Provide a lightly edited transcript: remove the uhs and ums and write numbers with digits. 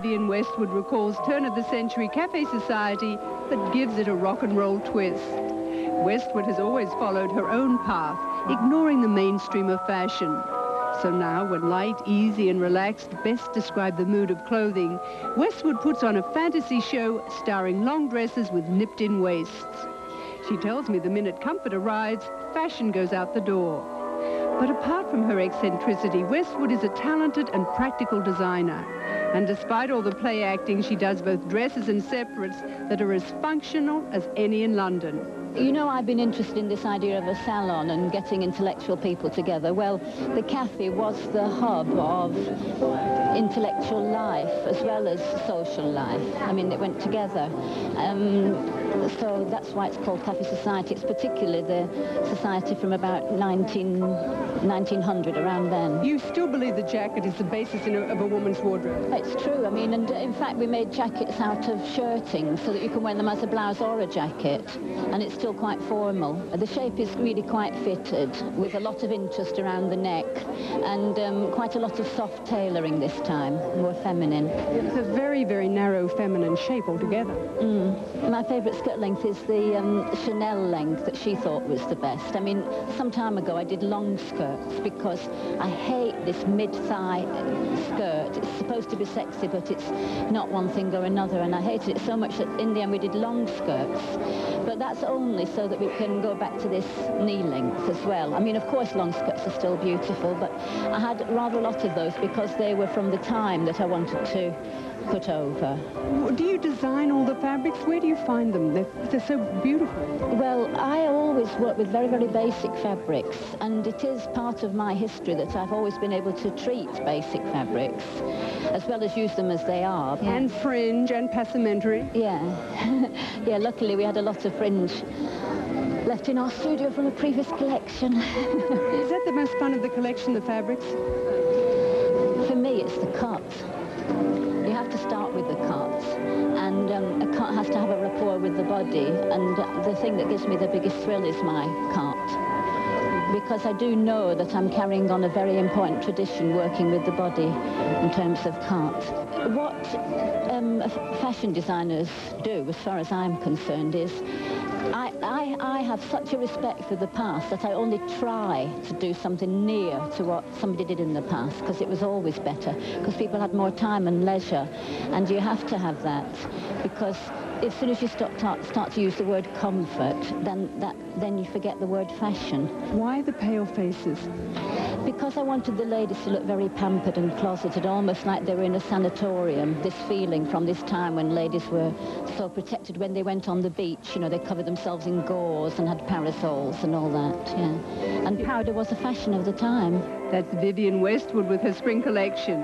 Vivienne Westwood recalls turn-of-the-century cafe society that gives it a rock and roll twist. Westwood has always followed her own path, ignoring the mainstream of fashion. So now, when light, easy and relaxed best describe the mood of clothing, Westwood puts on a fantasy show starring long dresses with nipped-in waists. She tells me the minute comfort arrives, fashion goes out the door. But apart from her eccentricity, Westwood is a talented and practical designer. And despite all the play acting, she does both dresses and separates that are as functional as any in London. You know, I've been interested in this idea of a salon and getting intellectual people together. Well, the cafe was the hub of intellectual life as well as social life. I mean, it went together. So that's why it's called Cafe Society. It's particularly the society from about 1900, around then. You still believe the jacket is the basis of a woman's wardrobe? It's true. I mean, and in fact, we made jackets out of shirting so that you can wear them as a blouse or a jacket. And it's still quite formal. The shape is really quite fitted, with a lot of interest around the neck and quite a lot of soft tailoring this time, more feminine. It's a very, very narrow feminine shape altogether. My favourite skirt length is the Chanel length that she thought was the best. I mean, some time ago I did long skirts because I hate this mid-thigh skirt. It's supposed to be sexy, but it's not one thing or another, and I hated it so much that in the end we did long skirts. But that's only so that we can go back to this knee length as well. I mean, of course, long skirts are still beautiful, but I had rather a lot of those because they were from the time that I wanted to put over. Do you design all the fabrics? Where do you find them? They're so beautiful. Well, I always work with very, very basic fabrics, and it is part of my history that I've always been able to treat basic fabrics as well as use them as they are. And fringe and passementerie. Yeah. Yeah, luckily we had a lot of fringe left in our studio from a previous collection. Is that the most fun of the collection, the fabrics? For me, it's the cut. You have to start with the cut, and a cut has to have a rapport with the body, and the thing that gives me the biggest thrill is my cut, because I do know that I'm carrying on a very important tradition working with the body in terms of cut. What fashion designers do, as far as I'm concerned, is I have such a respect for the past that I only try to do something near to what somebody did in the past, because it was always better, because people had more time and leisure, and you have to have that, because as soon as you start to use the word comfort, then you forget the word fashion. Why the pale faces? Because I wanted the ladies to look very pampered and closeted, almost like they were in a sanatorium, this feeling from this time when ladies were so protected when they went on the beach. You know, they covered themselves in gauze and had parasols and all that, yeah. And powder was a fashion of the time. That's Vivienne Westwood with her spring collection.